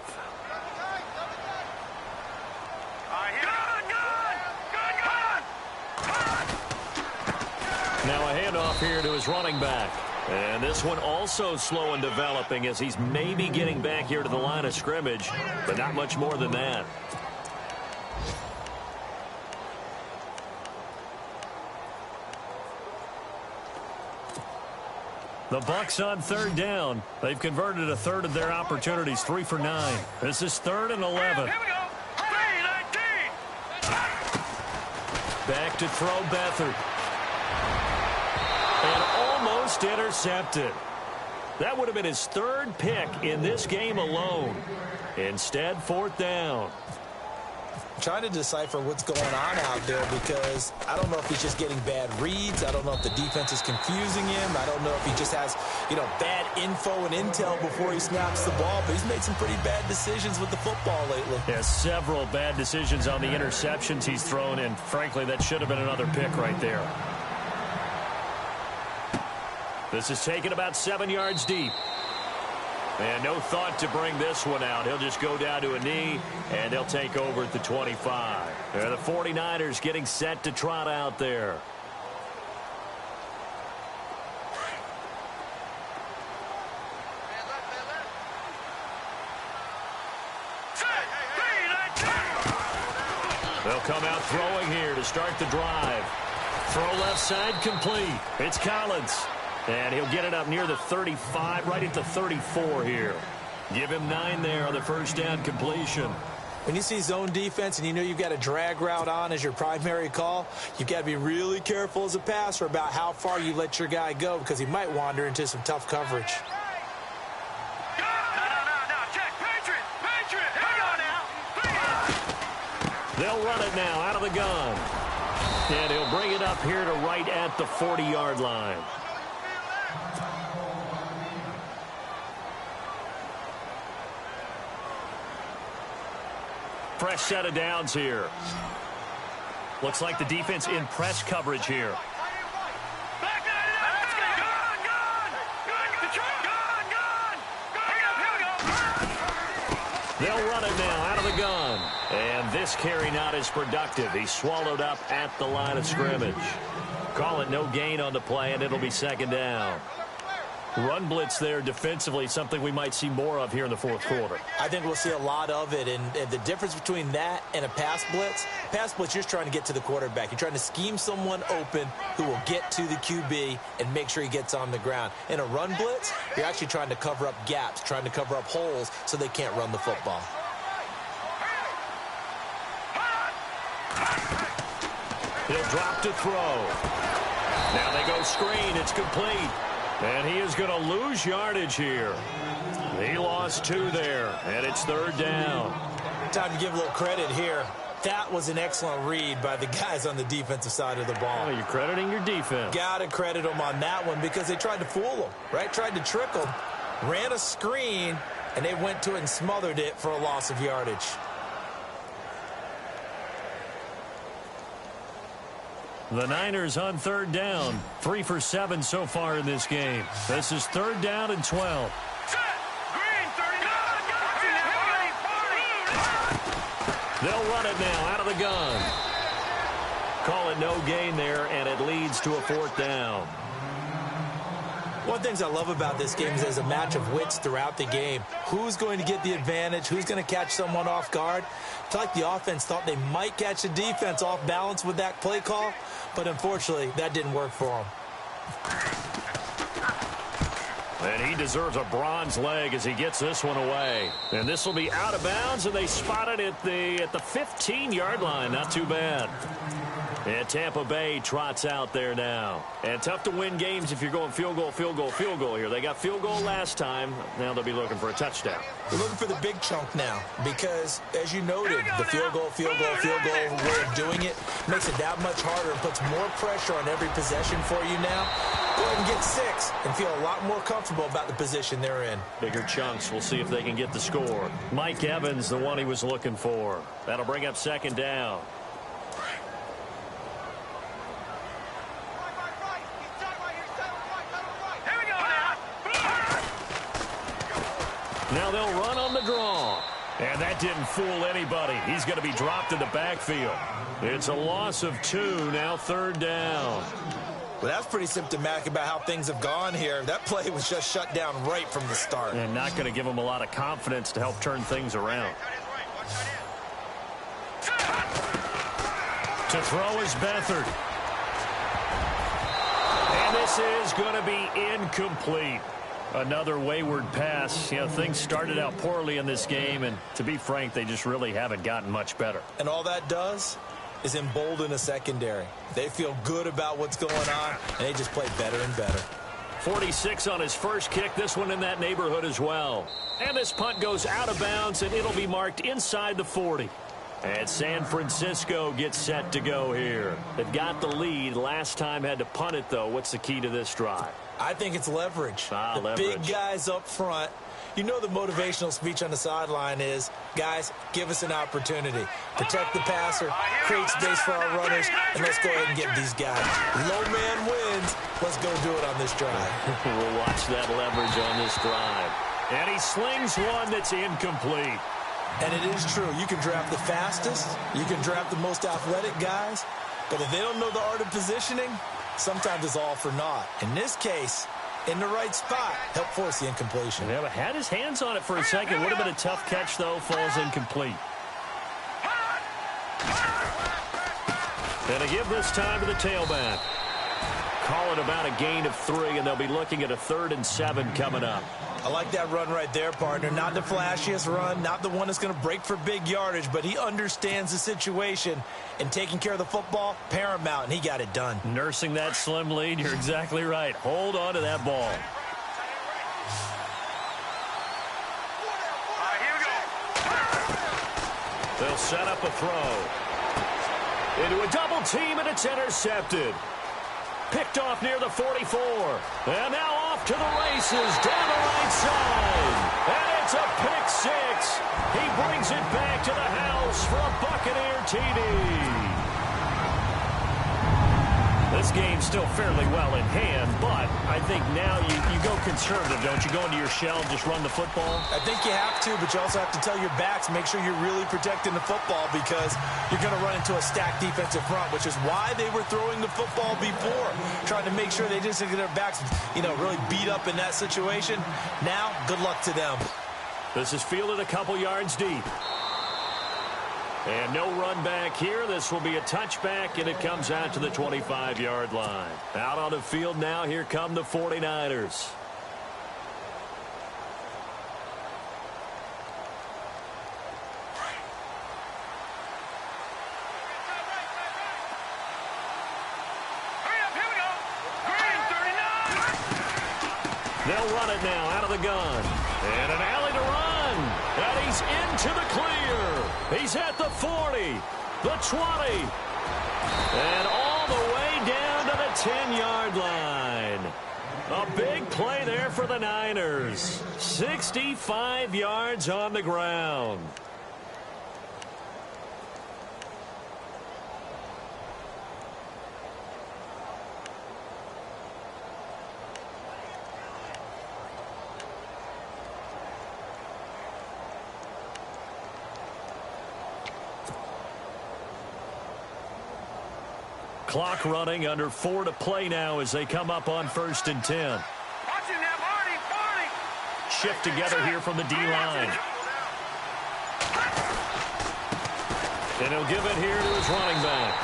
Now a handoff here to his running back. And this one also slow in developing as he's maybe getting back here to the line of scrimmage, but not much more than that. The Bucs on third down. They've converted a third of their opportunities, 3 for 9. This is 3rd and 11. Here we go. 3-19. Back to throw Beathard. And almost intercepted. That would have been his 3rd pick in this game alone. Instead, 4th down. Trying to decipher what's going on out there because I don't know if he's just getting bad reads. I don't know if the defense is confusing him. I don't know if he just has, bad info and intel before he snaps the ball. But he's made some pretty bad decisions with the football lately. Yeah, several bad decisions on the interceptions he's thrown, and frankly, that should have been another pick right there. This is taken about 7 yards deep. And no thought to bring this one out. He'll just go down to a knee, and they'll take over at the 25. The 49ers getting set to trot out there. They'll come out throwing here to start the drive. Throw left side complete. It's Collins. And he'll get it up near the 35, right at the 34 here. Give him 9 there on the first down completion. When you see zone defense and you know you've got a drag route on as your primary call, you've got to be really careful as a passer about how far you let your guy go because he might wander into some tough coverage. They'll run it now out of the gun. And he'll bring it up here to right at the 40-yard line. Fresh set of downs here. Looks like the defense in press coverage here. They'll run it now out of the gun. And this carry not as productive. He's swallowed up at the line of scrimmage. Call it no gain on the play, and it'll be second down. Run blitz there defensively, something we might see more of here in the fourth quarter. I think we'll see a lot of it, and the difference between that and a pass blitz, you're just trying to get to the quarterback. You're trying to scheme someone open who will get to the QB and make sure he gets on the ground. In a run blitz, you're actually trying to cover up gaps, trying to cover up holes so they can't run the football. He'll drop to throw. Now they go screen. It's complete. And he is going to lose yardage here. He lost 2 there, and it's third down. Time to give a little credit here. That was an excellent read by the guys on the defensive side of the ball. Oh, you're crediting your defense. Got to credit them on that one because they tried to fool them, right? Tried to trick them, ran a screen, and they went to it and smothered it for a loss of yardage. The Niners on third down. 3 for 7 so far in this game. This is third down and 12. They'll run it now out of the gun. Call it no gain there, and it leads to a fourth down. One of the things I love about this game is there's a match of wits throughout the game. Who's going to get the advantage? Who's going to catch someone off guard? It's like the offense thought they might catch the defense off balance with that play call, but unfortunately, that didn't work for them. And he deserves a bronze leg as he gets this one away. And this will be out of bounds, and they spot it at the 15-yard line. Not too bad. And Tampa Bay trots out there now. And tough to win games if you're going field goal, field goal, field goal here. They got field goal last time. Now they'll be looking for a touchdown. We're looking for the big chunk now because, as you noted, the field goal way of doing it makes it that much harder and puts more pressure on every possession for you now. Go ahead and get 6 and feel a lot more comfortable about the position they're in. Bigger chunks. We'll see if they can get the score. Mike Evans, the one he was looking for. That'll bring up second down. Now they'll run on the draw. And that didn't fool anybody. He's going to be dropped in the backfield. It's a loss of 2, now third down. Well, that's pretty symptomatic about how things have gone here. That play was just shut down right from the start. And not going to give him a lot of confidence to help turn things around. To throw is Beathard. And this is going to be incomplete. Another wayward pass. You know, things started out poorly in this game, and to be frank, they just really haven't gotten much better. And all that does is embolden a secondary. They feel good about what's going on, and they just play better and better. 46 on his first kick. This one in that neighborhood as well. And this punt goes out of bounds, and it'll be marked inside the 40. And San Francisco gets set to go here. They've got the lead. Last time had to punt it, though. What's the key to this drive? I think it's leverage. The leverage. Big guys up front. You know the motivational speech on the sideline is, guys, give us an opportunity. Protect the passer, create space for our runners, and let's go ahead and get these guys. Low man wins. Let's go do it on this drive. We'll watch that leverage on this drive. And he slings one that's incomplete. And it is true. You can draft the fastest. You can draft the most athletic guys. But if they don't know the art of positioning, sometimes it's all for naught. In this case, in the right spot, help force the incompletion. Yeah, but had his hands on it for a second. Would have been a tough catch, though. Falls incomplete. And a give this time to the tailback. Call it about a gain of 3, and they'll be looking at a 3rd and 7 coming up. I like that run right there, partner. Not the flashiest run, not the one that's going to break for big yardage, but he understands the situation, and taking care of the football, paramount, and he got it done. Nursing that slim lead, you're exactly right. Hold on to that ball. They'll set up a throw. Into a double team, and it's intercepted. Picked off near the 44. And now off to the races down the right side. And it's a pick 6. He brings it back to the house for a Buccaneer TD. This game's still fairly well in hand, but I think now you go conservative, don't you? Go into your shell, just run the football? I think you have to, but you also have to tell your backs, make sure you're really protecting the football because you're going to run into a stacked defensive front, which is why they were throwing the football before, trying to make sure they didn't get their backs, really beat up in that situation. Now, good luck to them. This is fielded a couple yards deep. And no run back here. This will be a touchback, and it comes out to the 25-yard line. Out on the field now, here come the 49ers. They'll run it now out of the gun. And an alley to run. And he's into the clear. He's at the 40, the 20, and all the way down to the 10-yard line. A big play there for the Niners. 65 yards on the ground. Clock running, under 4 to play now as they come up on 1st and 10. Shift together here from the D-line. And he'll give it here to his running back.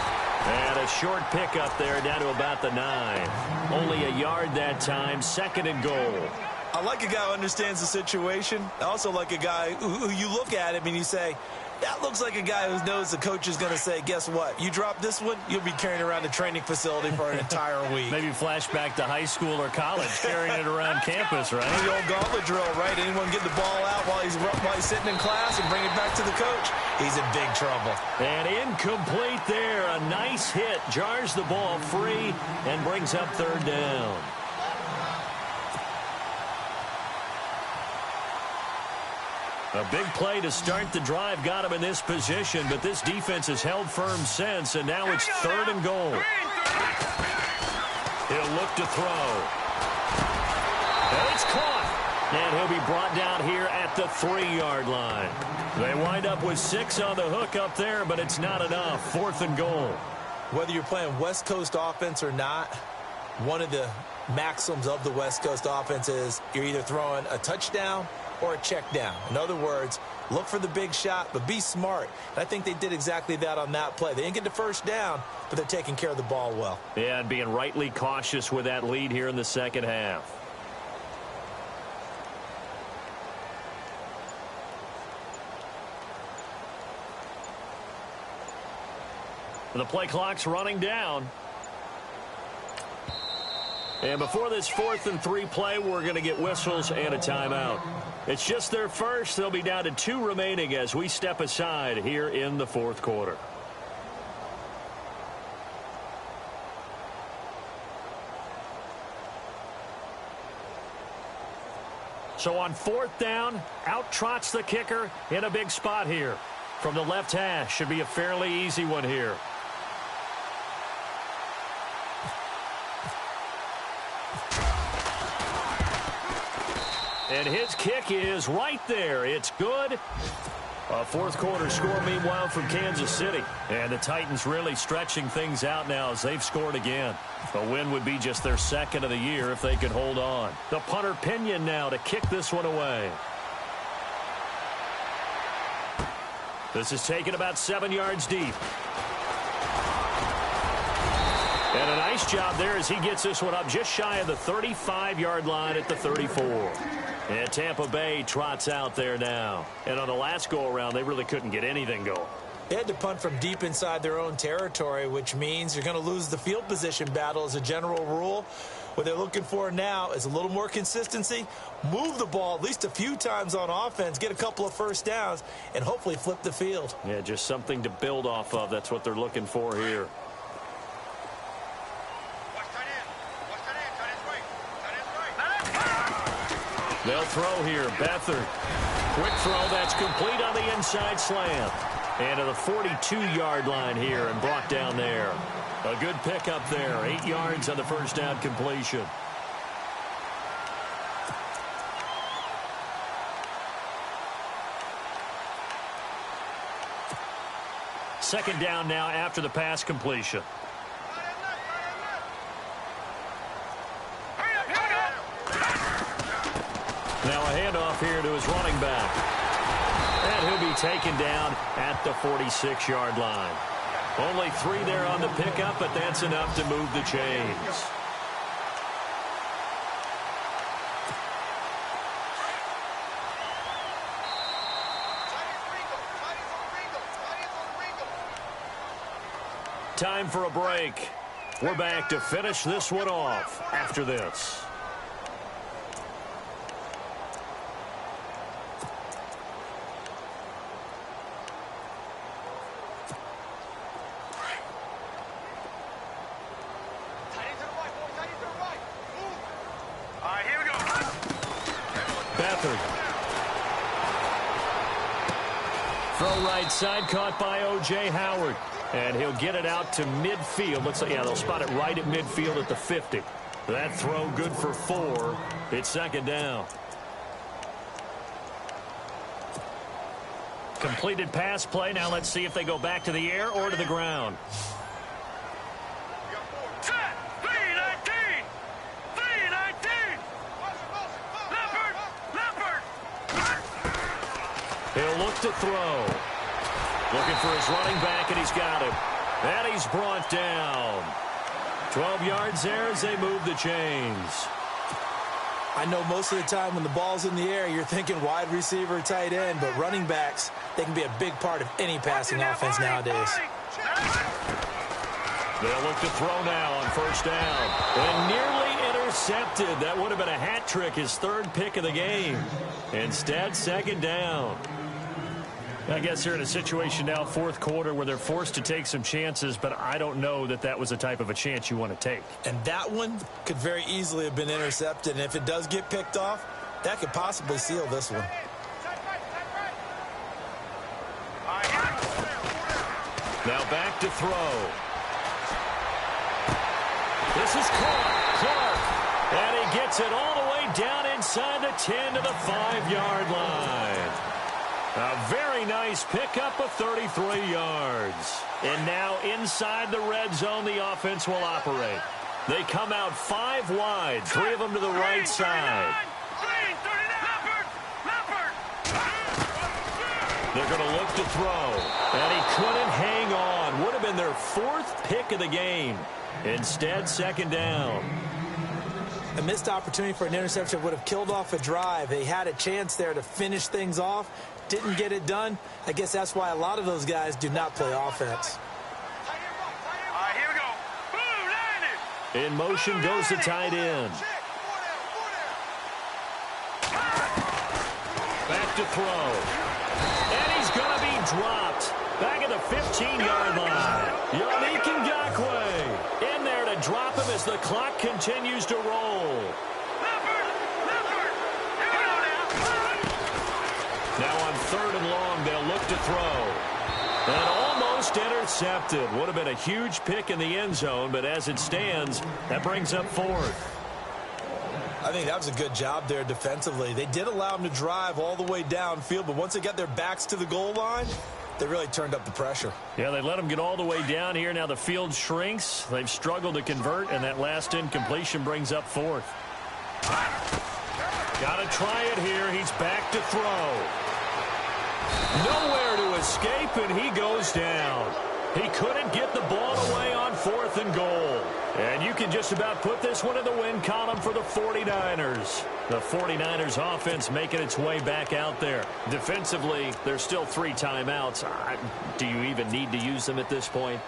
And a short pickup there down to about the 9. Only a yard that time, 2nd and goal. I like a guy who understands the situation. I also like a guy who you look at him and you say, that looks like a guy who knows the coach is going to say, guess what? You drop this one, you'll be carrying around the training facility for an entire week. Maybe flashback to high school or college, carrying it around campus, right? The old gauntlet drill, right? Anyone get the ball out while he's sitting in class and bring it back to the coach? He's in big trouble. And incomplete there. A nice hit. Jars the ball free and brings up third down. A big play to start the drive got him in this position, but this defense has held firm since, and now it's third and goal. He'll look to throw. And it's caught. And he'll be brought down here at the 3-yard line. They wind up with 6 on the hook up there, but it's not enough. Fourth and goal. Whether you're playing West Coast offense or not, one of the maxims of the West Coast offense is you're either throwing a touchdown or a check down. In other words, look for the big shot, but be smart. And I think they did exactly that on that play. They didn't get the first down, but they're taking care of the ball well. Yeah, and being rightly cautious with that lead here in the second half. The play clock's running down. And before this 4th and 3 play, we're going to get whistles and a timeout. It's just their first. They'll be down to 2 remaining as we step aside here in the 4th quarter. So on 4th down, out trots the kicker in a big spot here. From the left hash, should be a fairly easy one here. And his kick is right there. It's good. A 4th quarter score, meanwhile, from Kansas City. And the Titans really stretching things out now as they've scored again. A win would be just their 2nd of the year if they could hold on. The punter Pinion now to kick this one away. This is taken about 7 yards deep. And a nice job there as he gets this one up just shy of the 35-yard line at the 34. And Tampa Bay trots out there now. And on the last go-around, they really couldn't get anything going. They had to punt from deep inside their own territory, which means you're going to lose the field position battle as a general rule. What they're looking for now is a little more consistency, move the ball at least a few times on offense, get a couple of first downs, and hopefully flip the field. Yeah, just something to build off of. That's what they're looking for here. They'll throw here. Beathard. Quick throw. That's complete on the inside slant. And to the 42-yard line here and brought down there. A good pickup there. 8 yards on the first down completion. Second down now after the pass completion. Now a handoff here to his running back. And he'll be taken down at the 46-yard line. Only 3 there on the pickup, but that's enough to move the chains. Time for a break. We're back to finish this one off after this. Throw right side, caught by O.J. Howard. And he'll get it out to midfield. Looks like, yeah, they'll spot it right at midfield at the 50. That throw good for 4. It's second down. Completed pass play. Now let's see if they go back to the air or to the ground. He'll look to throw. Looking for his running back, and he's got him. And he's brought down. 12 yards there as they move the chains. I know most of the time when the ball's in the air, you're thinking wide receiver, tight end, but running backs, they can be a big part of any passing offense nowadays. They'll look to throw now on first down. And nearly intercepted. That would have been a hat trick, his third pick of the game. Instead, second down. I guess they're in a situation now, fourth quarter, where they're forced to take some chances, but I don't know that that was the type of a chance you want to take. And that one could very easily have been intercepted, and if it does get picked off, that could possibly seal this one. Now back to throw. This is Clark, and he gets it all the way down inside the 10 to the 5-yard line. A very nice pickup of 33 yards. And now inside the red zone, the offense will operate. They come out 5 wide, 3 of them to the right side. They're going to look to throw, and he couldn't hang on. Would have been their 4th pick of the game. Instead, second down. A missed opportunity for an interception would have killed off a drive. They had a chance there to finish things off. Didn't get it done. I guess that's why a lot of those guys do not play offense. All right, here we go. Boom, landed. In motion goes the tight end. Back to throw. And he's going to be dropped. Back at the 15-yard line. Yannick Ngakoue in there to drop him as the clock continues to roll. Now on 3rd and long, they'll look to throw. And almost intercepted. Would have been a huge pick in the end zone, but as it stands, that brings up 4th. I think that was a good job there defensively. They did allow them to drive all the way downfield, but once they got their backs to the goal line, they really turned up the pressure. Yeah, they let them get all the way down here. Now the field shrinks. They've struggled to convert, and that last incompletion brings up 4th. Got to try it here. He's back to throw. Nowhere to escape, and he goes down. He couldn't get the ball away on 4th and goal. And you can just about put this one in the win column for the 49ers. The 49ers offense making its way back out there. Defensively, there's still 3 timeouts. Do you even need to use them at this point?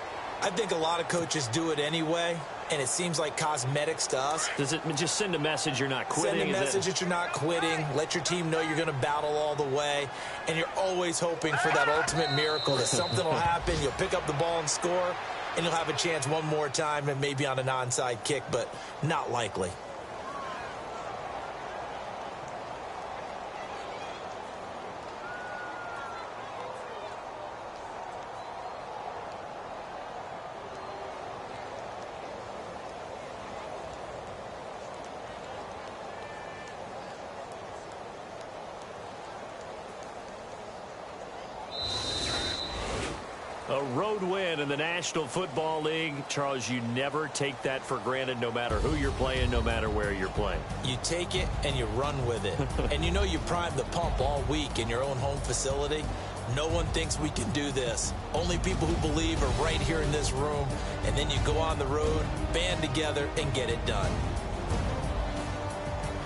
I think a lot of coaches do it anyway, and it seems like cosmetics to us. Does it just send a message you're not quitting? Send a message that you're not quitting. Let your team know you're going to battle all the way, and you're always hoping for that ultimate miracle that something will happen, you'll pick up the ball and score, and you'll have a chance one more time and maybe on an onside kick, but not likely. A road win in the National Football League. Charles, you never take that for granted no matter who you're playing, no matter where you're playing. You take it and you run with it. And you know you primed the pump all week in your own home facility. No one thinks we can do this. Only people who believe are right here in this room. And then you go on the road, band together, and get it done.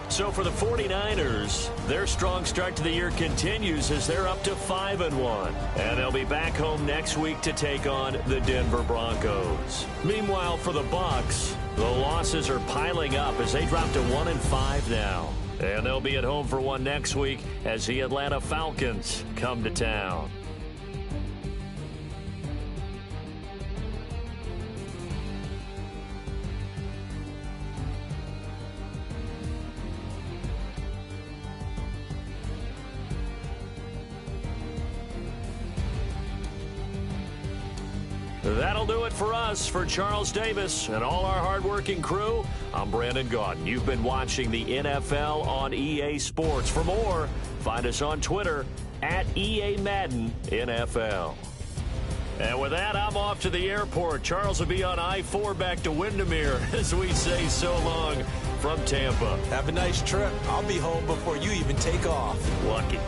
So for the 49ers, their strong start to the year continues as they're up to 5-1. And they'll be back home next week to take on the Denver Broncos. Meanwhile, for the Bucs, the losses are piling up as they drop to 1-5 now. And they'll be at home for one next week as the Atlanta Falcons come to town. That'll do it for us. For Charles Davis and all our hardworking crew, I'm Brandon Gaudin. You've been watching the NFL on EA Sports. For more, find us on Twitter at EA Madden NFL. And with that, I'm off to the airport. Charles will be on I-4 back to Windermere as we say so long from Tampa. Have a nice trip. I'll be home before you even take off. Lucky.